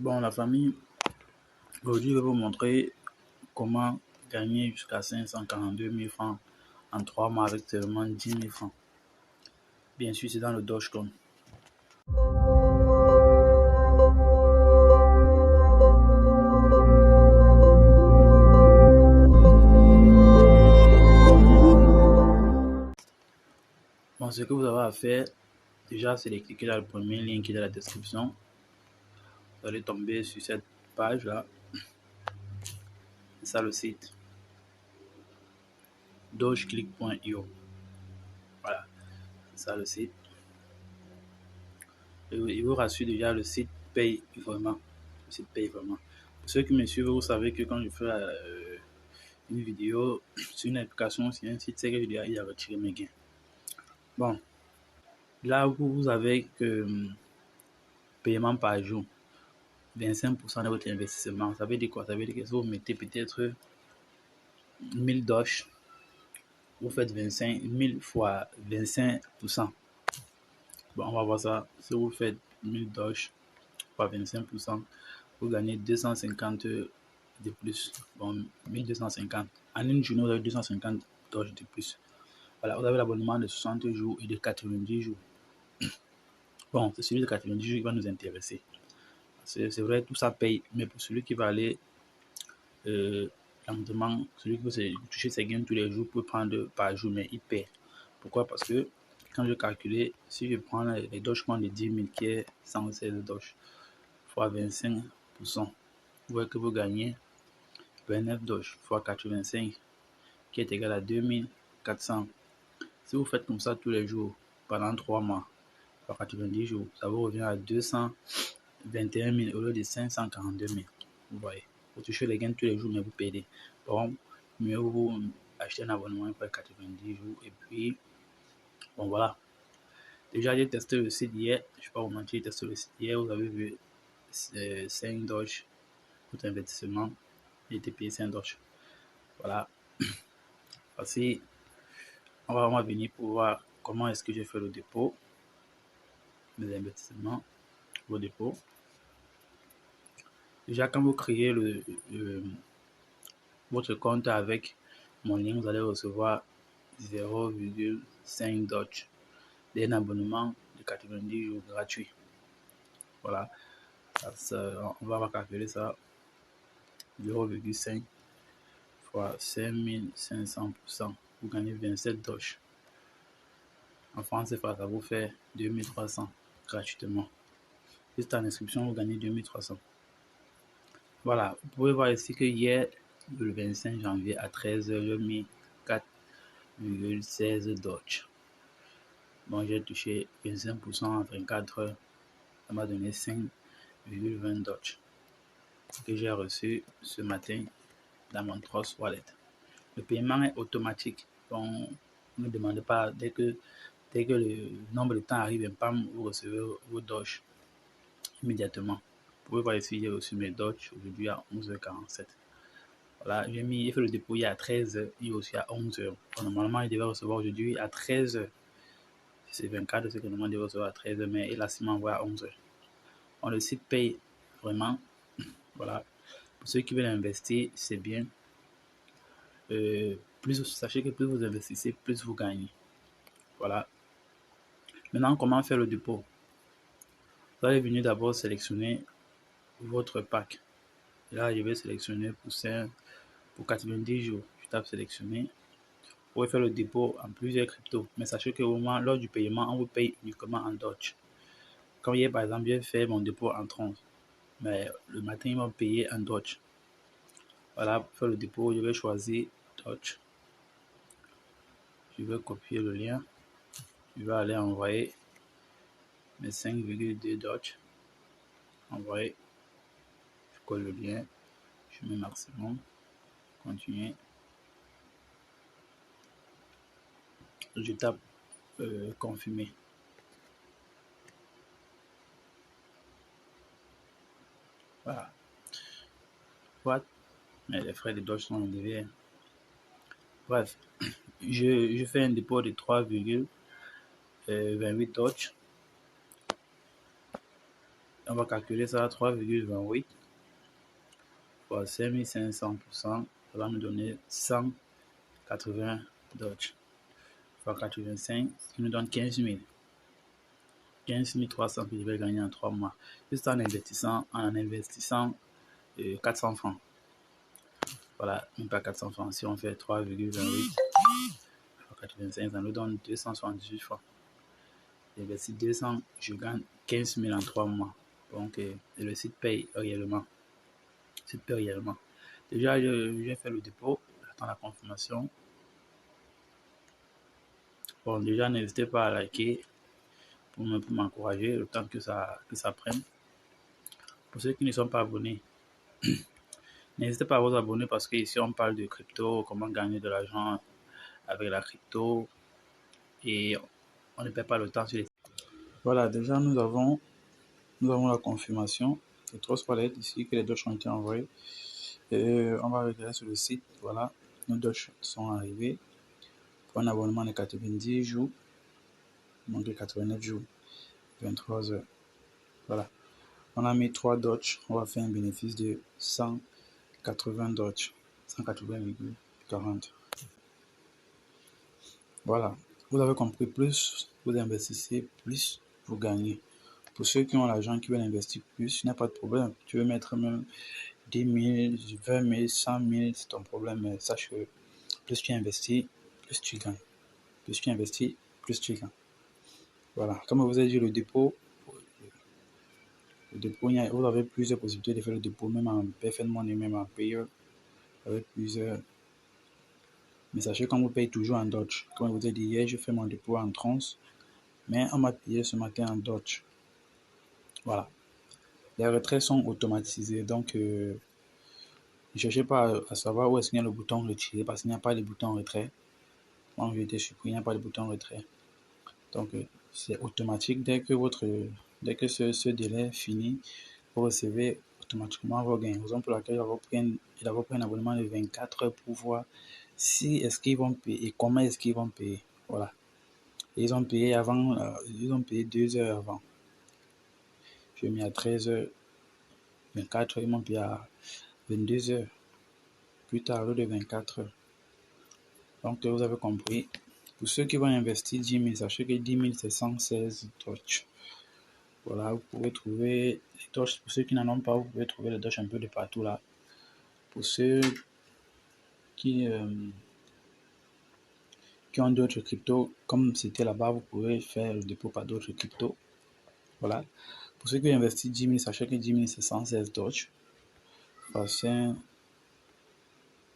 Bon, la famille, aujourd'hui, je vais vous montrer comment gagner jusqu'à 542 000 francs en 3 mois avec seulement 10 000 francs. Bien sûr, c'est dans le Dogecoin. Bon, ce que vous avez à faire, déjà, c'est de cliquer dans le premier lien qui est dans la description. Vous allez tomber sur cette page-là. C'est ça le site. Dogeclick.io. Voilà, c'est ça le site. Il vous rassure déjà, le site paye vraiment. Le site paye vraiment. Pour ceux qui me suivent, vous savez que quand je fais une vidéo sur une application, sur un site, c'est que il a retiré mes gains. Bon, là vous avez que paiement par jour, 25% de votre investissement. Ça veut dire quoi? Ça veut dire que si vous mettez peut-être 1000 dollars, vous faites 25 000 fois 25%. Bon, on va voir ça. Si vous faites 1000 dollars fois 25%, vous gagnez 250 de plus. Bon, 1250. En une journée, vous avez 250 dollars de plus. Voilà, vous avez l'abonnement de 60 jours et de 90 jours. Bon, c'est celui de 90 jours qui va nous intéresser. C'est vrai, tout ça paye, mais pour celui qui va aller lentement, celui qui veut toucher ses gains tous les jours peut prendre par jour, mais il paie. Pourquoi? Parce que quand je calculais, si je prends les Dogecoin de 10 000 qui est 116 Doge fois 25%, vous voyez que vous gagnez 29 Doge fois 85 qui est égal à 2400. Si vous faites comme ça tous les jours pendant 3 mois, par 90 jours, ça vous revient à 221 000 au lieu de 542 000. Vous voyez, vous touchez les gains tous les jours, mais vous payez. Bon, mieux vous achetez un abonnement pour 90 jours et puis, bon voilà. Déjà, j'ai testé le site hier, je ne vais pas vous mentir, j'ai testé le site hier, vous avez vu 5 dollars, tout investissement, j'ai été payé 5 dollars. Voilà. Voici, on va venir pour voir comment est-ce que j'ai fait le dépôt, mes investissements, vos dépôts. Déjà, quand vous créez votre compte avec mon lien, vous allez recevoir 0,5 Doge d'un abonnement de 90 jours gratuit. Voilà, on va calculer ça. 0,5 fois 5500%. Vous gagnez 27 Doge. En France, ça vous fait 2300 gratuitement. Juste en inscription, vous gagnez 2300. Voilà, vous pouvez voir ici que hier, le 25 janvier à 13h, j'ai mis 4,16 Doge. Bon, j'ai touché 25% en 24 heures. Ça m'a donné 5,20 Doge que j'ai reçu ce matin dans mon Trust Wallet. Le paiement est automatique. Donc, ne demandez pas, dès que le nombre de temps arrive, bam, vous recevez vos Doge immédiatement. Vous pouvez voir ici, j'ai reçu mes Doge aujourd'hui à 11h47. Voilà, j'ai fait le dépôt hier à 13h et aussi à 11h. Normalement, il devait recevoir aujourd'hui à 13h. C'est 24, c'est que normalement il devait recevoir à 13h, mais il a s'y m'envoyé à 11h. Bon, le site paye vraiment. Voilà. Pour ceux qui veulent investir, c'est bien. Sachez que plus vous investissez, plus vous gagnez. Voilà. Maintenant, comment faire le dépôt? Vous allez venir d'abord sélectionner votre pack. Et là, je vais sélectionner pour 90 jours. Je tape sélectionner. Vous pouvez faire le dépôt en plusieurs cryptos. Mais sachez que au moment, lors du paiement, on vous paye uniquement en Doge. Comme hier, par exemple, j'ai fait mon dépôt en Tron. Mais le matin, ils m'ont payé en Doge. Voilà, pour faire le dépôt, je vais choisir Doge. Je vais copier le lien. Je vais aller envoyer mes 5,2 Doge. Envoyer. Je colle le lien. Je mets maximum. Continuer. Je tape confirmer. Voilà. What? Mais les frais de Doge sont élevés. Bref, je fais un dépôt de 3,28 Doge. On va calculer ça à 3,28 fois 5500%. Ça va nous donner 180 Dodge fois 85, ce qui nous donne 15 000. 15 300 que je vais gagner en 3 mois. Juste en investissant 400 francs. Voilà, même pas 400 francs. Si on fait 3,28 fois 85, ça nous donne 278 francs. J'investis 200, je gagne 15 000 en 3 mois. Donc, le site paye réellement. Déjà, j'ai fait le dépôt. J'attends la confirmation. Bon, déjà, n'hésitez pas à liker pour m'encourager le temps que ça prenne. Pour ceux qui ne sont pas abonnés, n'hésitez pas à vous abonner parce qu'ici, on parle de crypto, comment gagner de l'argent avec la crypto et on ne perd pas le temps sur les... Voilà, déjà, nous avons la confirmation de Trust Wallet ici que les Doge ont été envoyés. On va regarder sur le site. Voilà, nos Doge sont arrivés pour un abonnement de 90 jours, donc 89 jours, 23 heures. Voilà, on a mis 3 Doge. On va faire un bénéfice de 180 Doge, 180,40. Voilà, vous avez compris, plus vous investissez, plus vous gagnez. Pour ceux qui ont l'argent, qui veulent investir plus, il n'y a pas de problème. Tu veux mettre même 10 000, 20 000, 100 000, c'est ton problème. Mais sache que plus tu investis, plus tu gagnes. Plus tu investis, plus tu gagnes. Voilà, comme je vous ai dit, le dépôt, vous avez plusieurs possibilités de faire le dépôt, même en BFN Money, même en Payer. Vous avez plusieurs. Mais sachez qu'on vous paye toujours en Dodge. Comme je vous ai dit hier, je fais mon dépôt en trance, mais on m'a payé ce matin en Dodge. Voilà. Les retraits sont automatisés, donc ne cherchez pas à savoir où est-ce qu'il y a le bouton retirer parce qu'il n'y a pas de bouton retrait. Moi, j'ai été surpris, il n'y a pas de bouton retrait. Donc, c'est automatique. Dès que ce délai finit, vous recevez automatiquement vos gains. Raison pour laquelle il va pris un abonnement de 24 heures pour voir si est-ce qu'ils vont payer et comment est-ce qu'ils vont payer. Voilà. Et ils ont payé avant, ils ont payé 2 heures avant. Je mis à 13h, 24 heures, ils m'ont payé à 22 heures. Plus tard, de 24 heures. Donc, vous avez compris. Pour ceux qui vont investir 10 000, sachez que 10 000, c'est 116 Dodge. Voilà, vous pouvez trouver les Dodge. Pour ceux qui n'en ont pas, vous pouvez trouver les Dodge un peu de partout là. Pour ceux qui ont d'autres cryptos, comme c'était là-bas, vous pouvez faire le dépôt par d'autres cryptos. Voilà. Pour ceux qui investissent 10 000, sachez que 10 000, c'est 116 Dodge. Enfin,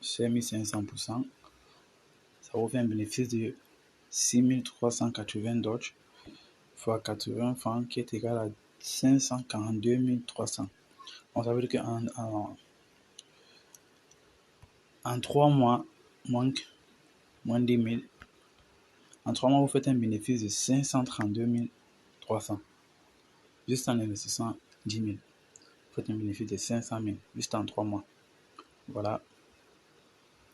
c'est 1500%. Ça vous fait un bénéfice de 6380 Dodge fois 80 francs qui est égal à 542 300. On ça veut dire qu'en 3 mois, moins 10 000, en 3 mois, vous faites un bénéfice de 532 300. Juste en investissant 10 000, vous faites un bénéfice de 500 000, juste en 3 mois. Voilà.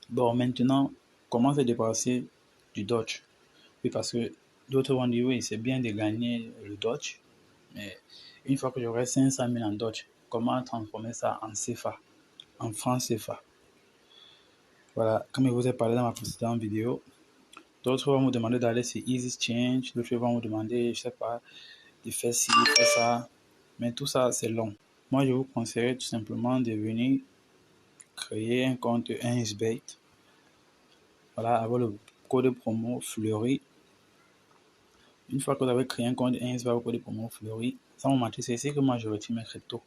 Bon, maintenant, comment se débarrasser du Dodge? Oui, parce que d'autres vont dire, oui, c'est bien de gagner le Dodge, mais une fois que j'aurai 500 000 en Dodge, comment transformer ça en CFA, en francs CFA? Voilà, comme je vous ai parlé dans ma précédente vidéo, d'autres vont vous demander d'aller sur Easy Change, d'autres vont vous demander, je sais pas, de faire ci, de faire ça, mais tout ça, c'est long. Moi, je vous conseillerais tout simplement de venir créer un compte 1xBet, voilà, avec le code promo Fleury. Une fois que vous avez créé un compte 1xBet avec le code promo Fleury, sans vous mentir, c'est ici que moi je retire mes cryptos.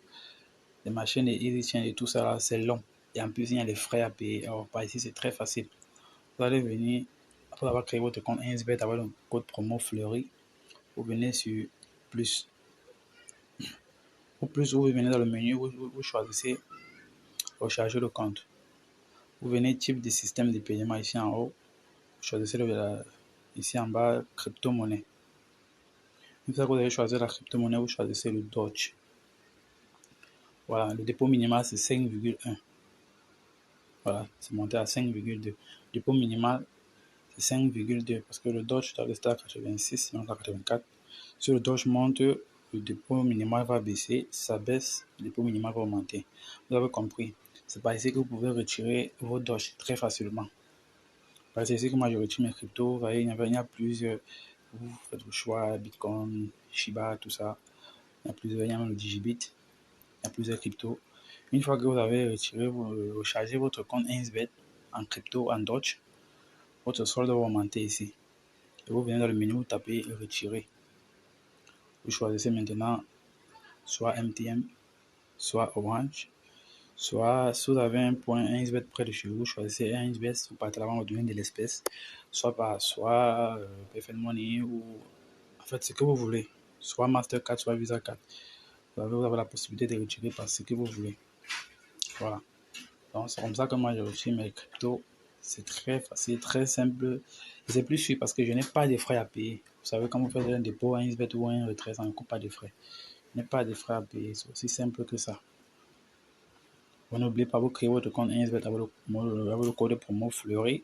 Les machines de Easy Change et tout ça, là, c'est long. Et en plus, il y a les frais à payer. Alors, par ici, c'est très facile. Vous allez venir, après avoir créé votre compte 1xBet avec le code promo Fleury, vous venez sur plus. Ou plus, vous venez dans le menu, vous choisissez recharger le compte. Vous venez type de système de paiement ici en haut. Vous choisissez ici en bas crypto-monnaie. Une fois que vous avez choisi la crypto-monnaie, vous choisissez le Dodge. Voilà, le dépôt minimal c'est 5,1. Voilà, c'est monté à 5,2. Le dépôt minimal c'est 5,2 parce que le Dodge doit rester à 86, sinon à 84. Si le Dodge monte, le dépôt minimal va baisser, si ça baisse, le dépôt minimal va augmenter. Vous avez compris. C'est par ici que vous pouvez retirer vos Doge très facilement. C'est ici que moi je retire mes cryptos. Vous voyez, il y a plusieurs. Vous faites vos choix, Bitcoin, Shiba, tout ça. Il y a plusieurs, il y a même le Digibit. Il y a plusieurs cryptos. Une fois que vous avez retiré, vous rechargez votre compte 1xBet en crypto, en Doge. Votre solde va augmenter ici. Et vous venez dans le menu, vous tapez retirer. Vous choisissez maintenant soit MTM, soit Orange, soit si vous avez un point 1xBet près de chez vous, choisissez 1xBet, vous partez là-bas, on va donner de l'espèce, soit par soit PFN Money ou en fait ce que vous voulez, soit Mastercard, soit Visa Card. Vous avez la possibilité de retirer par ce que vous voulez. Voilà. Donc c'est comme ça que moi je retire mes cryptos. C'est très facile, très simple. Et c'est plus sûr parce que je n'ai pas de frais à payer. Vous savez, quand vous faites un dépôt, un XBET ou un retrait, ça ne coûte pas de frais. Je n'ai pas de frais à payer. C'est aussi simple que ça. Vous n'oubliez pas, vous créez votre compte XBET avec le code promo Fleury.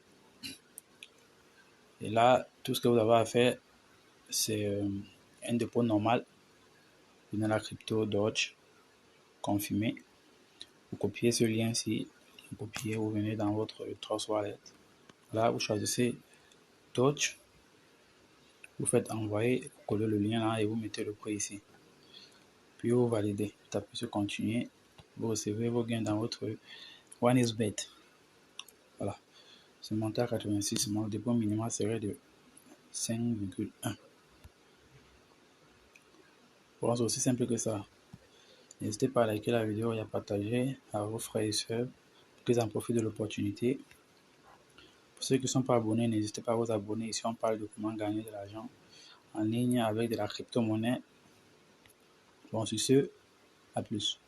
Et là, tout ce que vous avez à faire, c'est un dépôt normal. Vous venez à la crypto Doge, confirmé. Vous copiez ce lien-ci. Vous copiez, vous venez dans votre Trust Wallet. Là, vous choisissez Doge. Vous faites envoyer, vous collez le lien là et vous mettez le prix ici. Puis vous validez, vous tapez sur continuer, vous recevez vos gains dans votre OneXBet. Voilà, c'est monté à 86, mon dépôt minimal serait de 5,1. Voilà, c'est aussi simple que ça. N'hésitez pas à liker la vidéo et à partager à vos frères et sœurs pour qu'ils en profitent de l'opportunité. Pour ceux qui ne sont pas abonnés, n'hésitez pas à vous abonner. Ici, on parle de comment gagner de l'argent en ligne avec de la crypto-monnaie. Bon, sur ce, à plus.